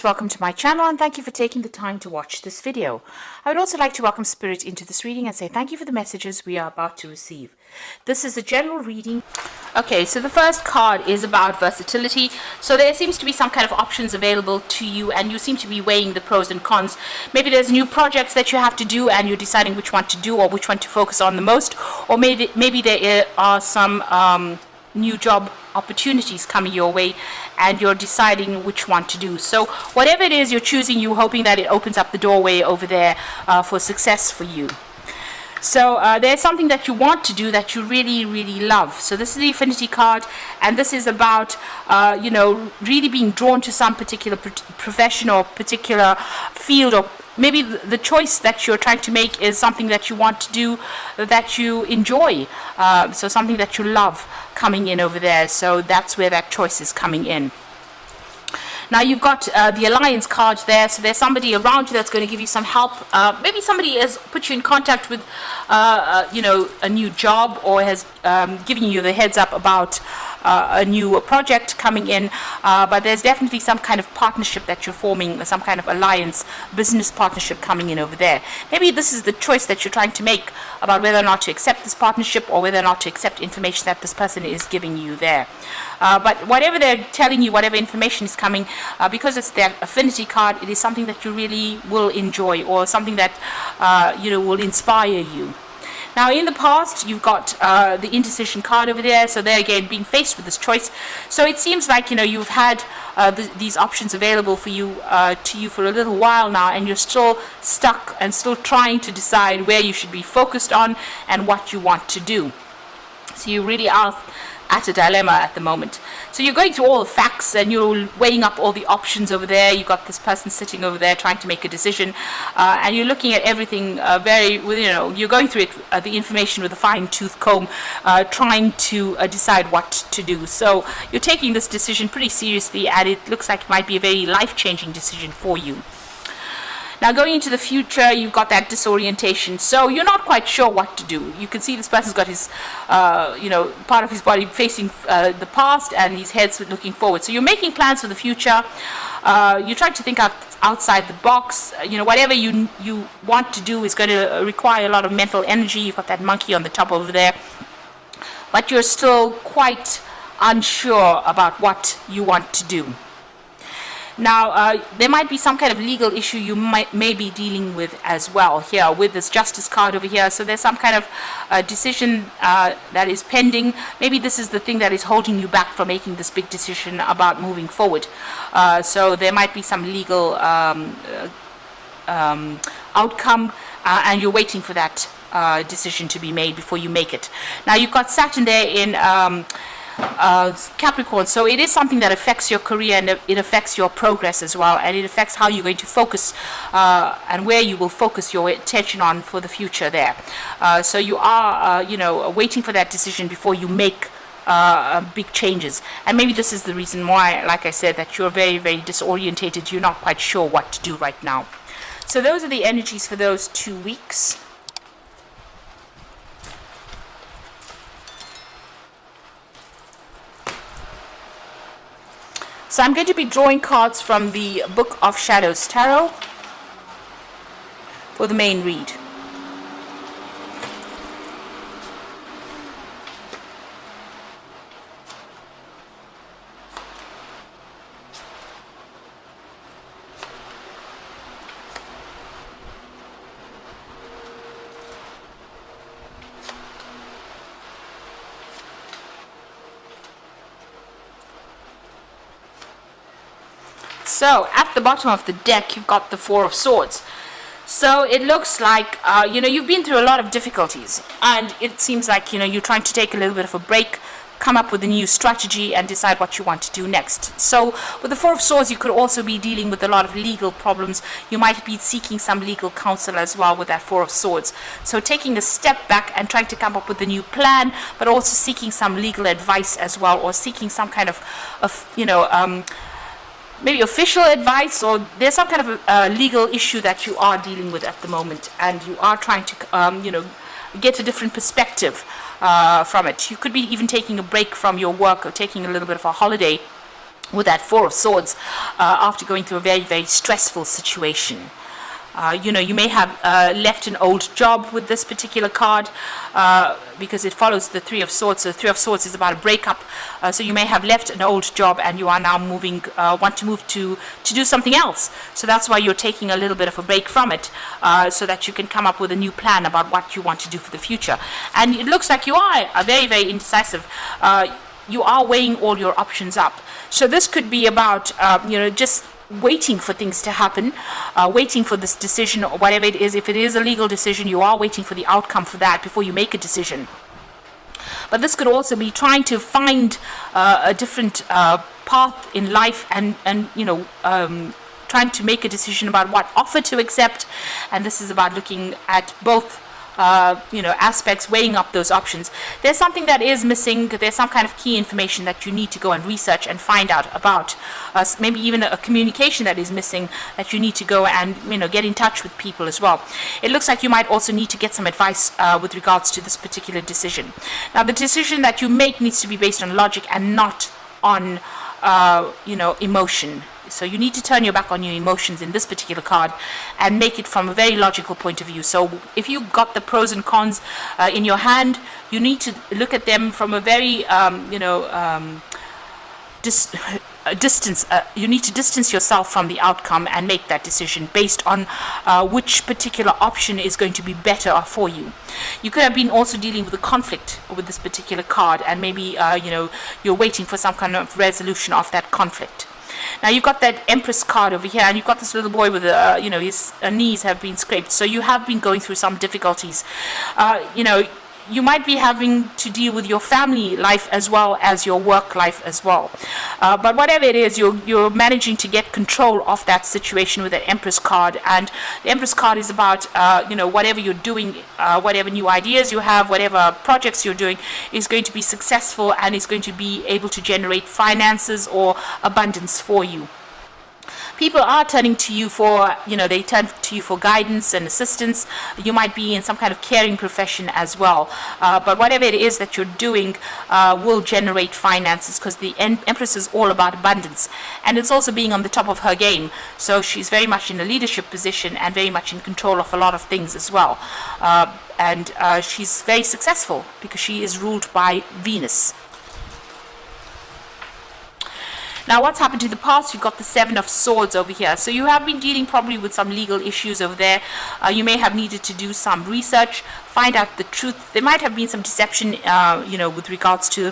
Welcome to my channel and thank you for taking the time to watch this video. I would also like to welcome Spirit into this reading and say thank you for the messages we are about to receive. This is a general reading. Okay, so the first card is about versatility. So there seems to be some kind of options available to you and you seem to be weighing the pros and cons. Maybe there's new projects that you have to do and you're deciding which one to do or which one to focus on the most. Or maybe there are some new job opportunities coming your way and you're deciding which one to do. So whatever it is you're choosing, you're hoping that it opens up the doorway over there for success for you. So there's something that you want to do that you really love. So this is the Infinity card, and this is about really being drawn to some particular profession or particular field, or maybe the choice that you're trying to make is something that you want to do that you enjoy, so something that you love coming in over there. So that's where that choice is coming in. Now you've got the Alliance card there, so there's somebody around you that's going to give you some help. Maybe somebody has put you in contact with a new job, or has given you the heads up about a new project coming in, but there's definitely some kind of partnership that you're forming, some kind of alliance, business partnership coming in over there. Maybe this is the choice that you're trying to make about whether or not to accept this partnership or whether or not to accept information that this person is giving you there. But whatever they're telling you, whatever information is coming, because it's their Affinity card, it is something that you really will enjoy, or something that will inspire you. Now in the past you've got the Indecision card over there, so they're again being faced with this choice. So it seems like you've had these options available for you to you for a little while now, and you're still stuck and still trying to decide where you should be focused on and what you want to do. So you really are at a dilemma at the moment. So you're going through all the facts and you're weighing up all the options over there. You've got this person sitting over there trying to make a decision, and you're looking at everything you're going through it, the information with a fine-tooth comb, trying to decide what to do. So you're taking this decision pretty seriously, and it looks like it might be a very life-changing decision for you. Now going into the future, you've got that disorientation, so you're not quite sure what to do. You can see this person's got his, part of his body facing the past and his head's looking forward. So you're making plans for the future. You're trying to think outside the box. Whatever you want to do is going to require a lot of mental energy. You've got that monkey on the top over there, but you're still quite unsure about what you want to do. Now, there might be some kind of legal issue you may be dealing with as well here with this Justice card over here. So there's some kind of decision that is pending. Maybe this is the thing that is holding you back from making this big decision about moving forward. So there might be some legal outcome, and you're waiting for that decision to be made before you make it. Now, you've got Saturn there in Capricorn, so it is something that affects your career, and it affects your progress as well, and it affects how you're going to focus and where you will focus your attention on for the future there. So you are waiting for that decision before you make big changes, and maybe this is the reason why, like I said, that you're very disorientated. You're not quite sure what to do right now. So those are the energies for those 2 weeks. So I'm going to be drawing cards from the Book of Shadows Tarot for the main read. So at the bottom of the deck you've got the Four of Swords. So it looks like you've been through a lot of difficulties, and it seems like you're trying to take a little bit of a break, come up with a new strategy and decide what you want to do next. So with the Four of Swords you could also be dealing with a lot of legal problems. You might be seeking some legal counsel as well with that Four of Swords. So taking a step back and trying to come up with a new plan, but also seeking some legal advice as well, or seeking some kind of maybe official advice, or there's some kind of a legal issue that you are dealing with at the moment, and you are trying to get a different perspective from it. You could be even taking a break from your work or taking a little bit of a holiday with that Four of Swords, after going through a very, very stressful situation. You know, you may have left an old job with this particular card, because it follows the Three of Swords. So the Three of Swords is about a breakup. So you may have left an old job and you are now moving, want to move to do something else. So that's why you're taking a little bit of a break from it, so that you can come up with a new plan about what you want to do for the future. And it looks like you are very, very indecisive. You are weighing all your options up. So this could be about, you know, just waiting for things to happen, waiting for this decision or whatever it is. If it is a legal decision, you are waiting for the outcome for that before you make a decision. But this could also be trying to find a different path in life, and you know, trying to make a decision about what offer to accept. And this is about looking at both you know, aspects, weighing up those options. There's something that is missing. There's some kind of key information that you need to go and research and find out about. Maybe even a communication that is missing that you need to go and, you know, get in touch with people as well. It looks like you might also need to get some advice with regards to this particular decision. Now, the decision that you make needs to be based on logic and not on you know, emotion. So you need to turn your back on your emotions in this particular card and make it from a very logical point of view. So if you got the pros and cons in your hand, you need to look at them from a very you know, distance. You need to distance yourself from the outcome and make that decision based on which particular option is going to be better for you. You could have been also dealing with a conflict with this particular card, and maybe you know, you're waiting for some kind of resolution of that conflict. Now you've got that Empress card over here, and you've got this little boy with you know, his knees have been scraped. So you have been going through some difficulties. You know, you might be having to deal with your family life as well as your work life as well. But whatever it is, you're managing to get control of that situation with that Empress card. And the Empress card is about, you know, whatever you're doing, whatever new ideas you have, whatever projects you're doing is going to be successful and is going to be able to generate finances or abundance for you. People are turning to you for, you know, they turn to you for guidance and assistance. You might be in some kind of caring profession as well. But whatever it is that you're doing will generate finances, because the Empress is all about abundance. And it's also being on the top of her game. So she's very much in a leadership position and very much in control of a lot of things as well. And she's very successful because she is ruled by Venus. Now, what's happened in the past? You've got the Seven of Swords over here. So you have been dealing probably with some legal issues over there. You may have needed to do some research, find out the truth. There might have been some deception, you know, with regards to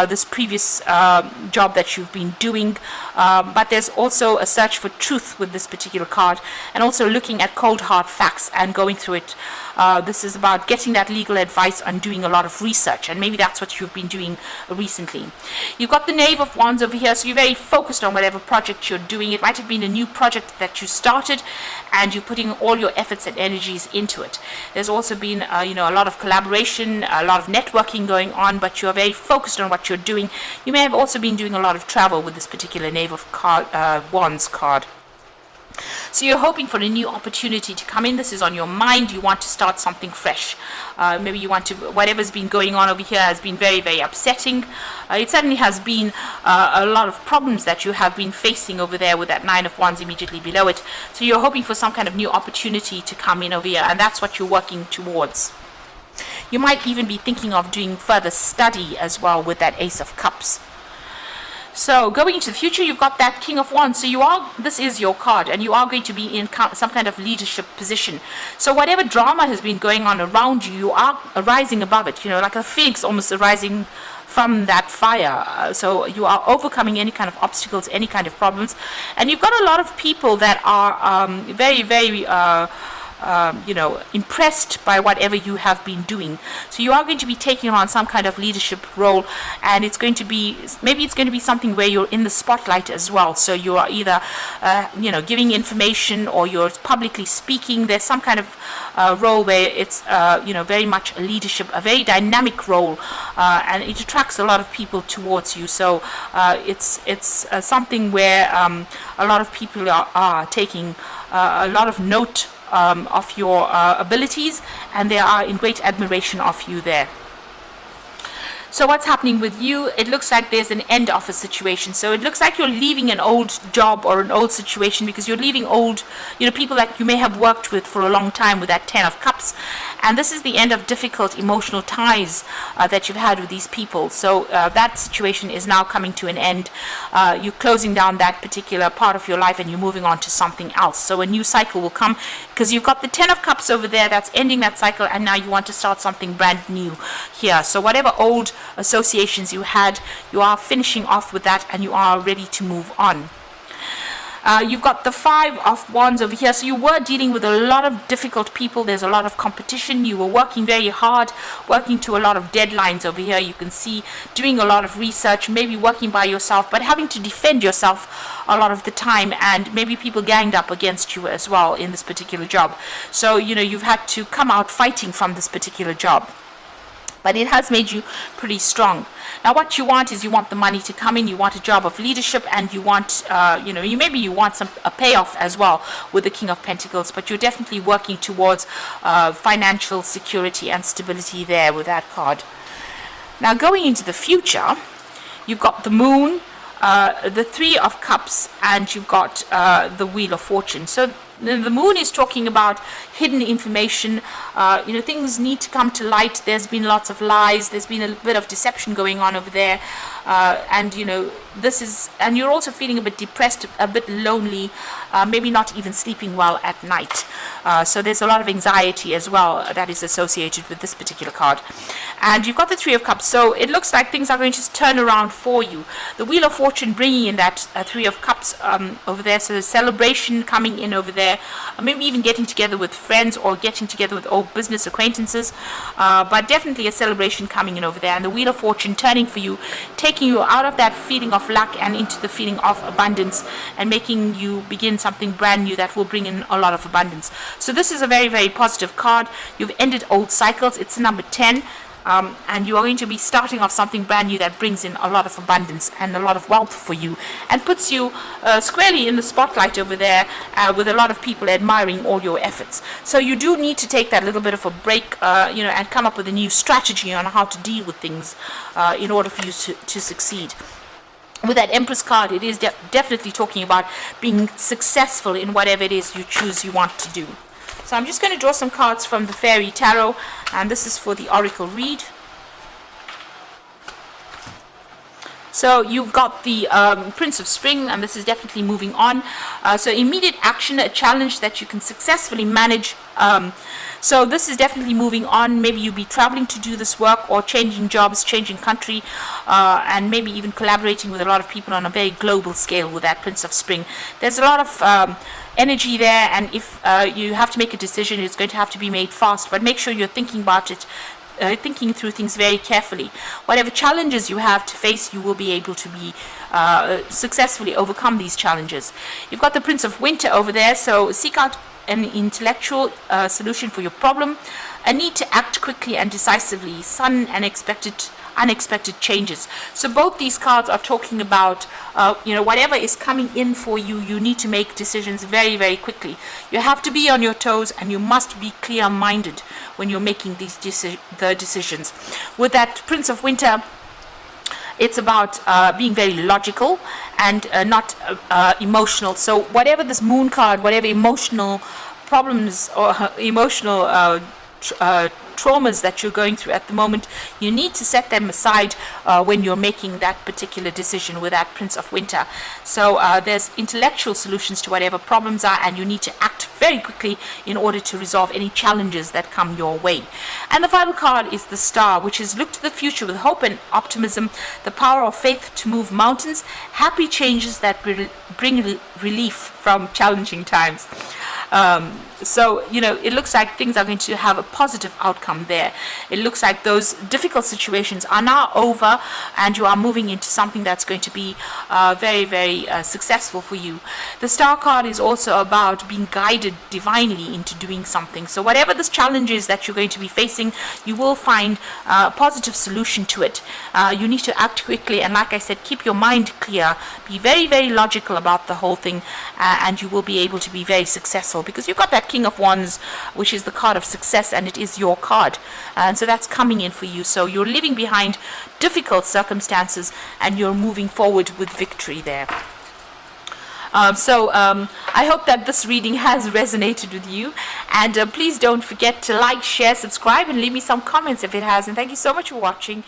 this previous job that you've been doing. But there's also a search for truth with this particular card, and also looking at cold hard facts and going through it. This is about getting that legal advice and doing a lot of research, and maybe that's what you've been doing recently. You've got the Knave of Wands over here, so you're very focused on whatever project you're doing. It might have been a new project that you started and you're putting all your efforts and energies into it. There's also been you know, a lot of collaboration, a lot of networking going on, but you're very focused on what you're doing. You may have also been doing a lot of travel with this particular Knave of Wands card. So you're hoping for a new opportunity to come in. This is on your mind. You want to start something fresh. Maybe you want to, whatever's been going on over here has been very, very upsetting. It certainly has been a lot of problems that you have been facing over there with that Nine of Wands immediately below it. So you're hoping for some kind of new opportunity to come in over here, and that's what you're working towards. You might even be thinking of doing further study as well with that Ace of Cups. So going into the future, you've got that King of Wands. So you are, this is your card, and you are going to be in some kind of leadership position. So whatever drama has been going on around you, you are rising above it, you know, like a phoenix almost arising from that fire. So you are overcoming any kind of obstacles, any kind of problems. And you've got a lot of people that are very, very you know, impressed by whatever you have been doing. So you are going to be taking on some kind of leadership role, and it's going to be, maybe it's going to be something where you're in the spotlight as well. So you are either you know, giving information, or you're publicly speaking. There's some kind of role where it's you know, very much a leadership, a very dynamic role, and it attracts a lot of people towards you. So it's something where a lot of people are taking a lot of note of your abilities, and they are in great admiration of you there. So what's happening with you? It looks like there's an end of a situation. So it looks like you're leaving an old job or an old situation, because you're leaving old, people that you may have worked with for a long time, with that 10 of Cups. And this is the end of difficult emotional ties that you've had with these people. So that situation is now coming to an end. You're closing down that particular part of your life and you're moving on to something else. So a new cycle will come, because you've got the 10 of Cups over there that's ending that cycle, and now you want to start something brand new here. So whatever old associations you had, you are finishing off with that and you are ready to move on. You've got the 5 of Wands over here. So you were dealing with a lot of difficult people. There's a lot of competition. You were working very hard, working to a lot of deadlines over here. You can see doing a lot of research, maybe working by yourself, but having to defend yourself a lot of the time, and maybe people ganged up against you as well in this particular job. So, you've had to come out fighting from this particular job. But it has made you pretty strong. Now what you want is, you want the money to come in, you want a job of leadership, and you want, maybe you want a payoff as well with the King of Pentacles, but you're definitely working towards financial security and stability there with that card. Now going into the future, you've got the Moon, the 3 of Cups, and you've got the Wheel of Fortune. So the Moon is talking about hidden information. Things need to come to light. There's been lots of lies. There's been a bit of deception going on over there. And you're also feeling a bit depressed, a bit lonely, maybe not even sleeping well at night. So there's a lot of anxiety as well that is associated with this particular card. And you've got the 3 of Cups. So it looks like things are going to turn around for you. The Wheel of Fortune bringing in that 3 of Cups over there. So the celebration coming in over there. Maybe even getting together with friends or getting together with old business acquaintances. But definitely a celebration coming in over there. And the Wheel of Fortune turning for you, taking you out of that feeling of lack and into the feeling of abundance, and making you begin something brand new that will bring in a lot of abundance. So this is a very, very positive card. You've ended old cycles. It's number 10. And you are going to be starting off something brand new that brings in a lot of abundance and a lot of wealth for you, and puts you squarely in the spotlight over there, with a lot of people admiring all your efforts. So you do need to take that little bit of a break, and come up with a new strategy on how to deal with things in order for you to succeed. With that Empress card, it is definitely talking about being successful in whatever it is you want to do. So I'm just going to draw some cards from the Fairy Tarot, and this is for the Oracle read. So you've got the Prince of Spring, and this is definitely moving on. So immediate action, a challenge that you can successfully manage. So this is definitely moving on. Maybe you'll be traveling to do this work, or changing jobs, changing country, and maybe even collaborating with a lot of people on a very global scale with that Prince of Spring. There's a lot of energy there, and if you have to make a decision, it's going to have to be made fast, but make sure you're thinking about it, thinking through things very carefully. Whatever challenges you have to face, you will be able to be successfully overcome these challenges. You've got the Prince of Winter over there, so seek out an intellectual solution for your problem, a need to act quickly and decisively, sudden and unexpected changes. So both these cards are talking about whatever is coming in for you, you need to make decisions very, very quickly. You have to be on your toes, and you must be clear-minded when you're making these decisions. With that Prince of Winter, it's about being very logical and not emotional. So whatever this Moon card, whatever emotional problems or emotional traumas that you're going through at the moment, you need to set them aside when you're making that particular decision with that Prince of Winter. So there's intellectual solutions to whatever problems are, and you need to act very quickly in order to resolve any challenges that come your way. And the final card is the Star, which is look to the future with hope and optimism, the power of faith to move mountains, happy changes that bring relief from challenging times. So it looks like things are going to have a positive outcome there. It looks like those difficult situations are now over, and you are moving into something that's going to be very, very successful for you. The Star card is also about being guided divinely into doing something. So whatever this challenge is that you're going to be facing, you will find a positive solution to it. You need to act quickly, and like I said, keep your mind clear, be very, very logical about the whole thing, and you will be able to be very successful, because you've got that that King of Wands, which is the card of success, and it is your card. And so that's coming in for you. So you're leaving behind difficult circumstances and you're moving forward with victory there. I hope that this reading has resonated with you, and please don't forget to like, share, subscribe, and leave me some comments if it has. And thank you so much for watching.